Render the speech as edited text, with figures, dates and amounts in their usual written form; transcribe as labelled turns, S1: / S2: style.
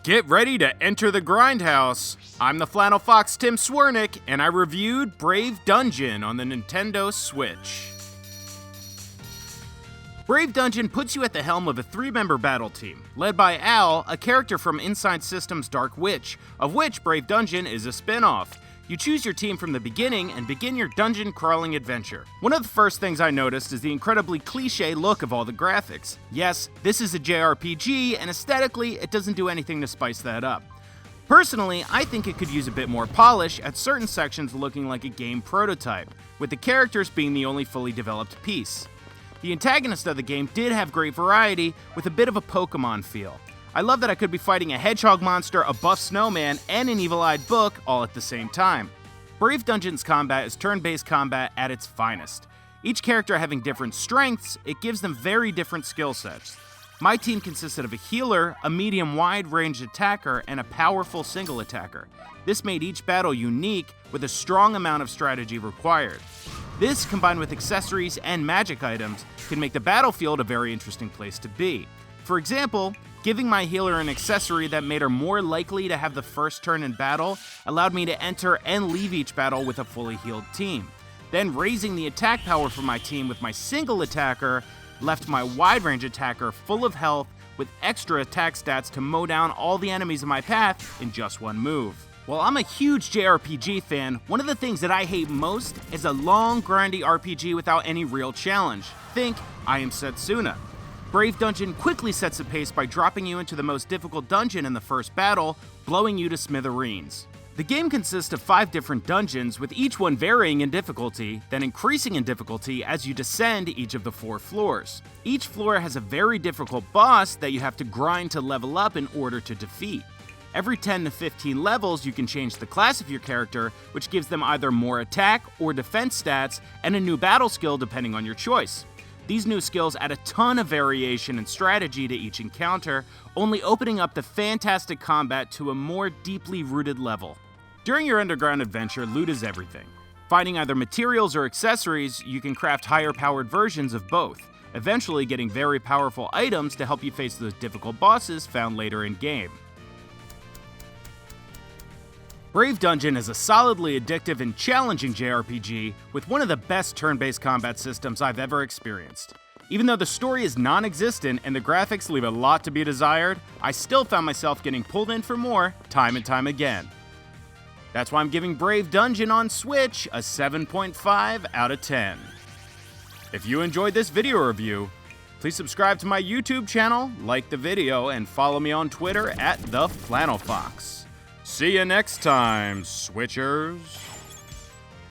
S1: Get ready to enter the grindhouse. I'm the TheFlannelFox Tim Swiernik, and I reviewed Brave Dungeon on the Nintendo Switch. Brave Dungeon puts you at the helm of a 3-member battle team, led by Al, a character from Inside System's Dark Witch, of which Brave Dungeon is a spin-off. You choose your team from the beginning and begin your dungeon crawling adventure. One of the first things I noticed is the incredibly cliché look of all the graphics. Yes, this is a Jrpg, and aesthetically, it doesn't do anything to spice that up. Personally, I think it could use a bit more polish, at certain sections looking like a game prototype, with the characters being the only fully developed piece. The antagonist of the game did have great variety, with a bit of a Pokemon feel. I love that I could be fighting a hedgehog monster, a buff snowman, and an evil-eyed book all at the same time. Brave Dungeon's combat is turn-based combat at its finest. Each character having different strengths, it gives them very different skill sets. My team consisted of a healer, a medium wide-range attacker, and a powerful single attacker. This made each battle unique, with a strong amount of strategy required. This, combined with accessories and magic items, can make the battlefield a very interesting place to be. For example, giving my healer an accessory that made her more likely to have the first turn in battle allowed me to enter and leave each battle with a fully healed team. Then raising the attack power for my team with my single attacker left my wide-range attacker full of health with extra attack stats to mow down all the enemies in my path in just one move. While I'm a huge JRPG fan, one of the things that I hate most is a long, grindy RPG without any real challenge. Think I Am Setsuna. Brave Dungeon quickly sets the pace by dropping you into the most difficult dungeon in the first battle, blowing you to smithereens. The game consists of 5 different dungeons, with each one varying in difficulty, then increasing in difficulty as you descend each of the 4 floors. Each floor has a very difficult boss that you have to grind to level up in order to defeat. Every 10 to 15 levels, you can change the class of your character, which gives them either more attack or defense stats, and a new battle skill depending on your choice. These new skills add a ton of variation and strategy to each encounter, only opening up the fantastic combat to a more deeply rooted level. During your underground adventure, loot is everything. Finding either materials or accessories, you can craft higher powered versions of both, eventually getting very powerful items to help you face those difficult bosses found later in game. Brave Dungeon is a solidly addictive and challenging JRPG with one of the best turn-based combat systems I've ever experienced. Even though the story is non-existent and the graphics leave a lot to be desired, I still found myself getting pulled in for more time and time again. That's why I'm giving Brave Dungeon on Switch a 7.5 out of 10. If you enjoyed this video review, please subscribe to my YouTube channel, like the video, and follow me on Twitter at TheFlannelFox. See you next time, Switchers.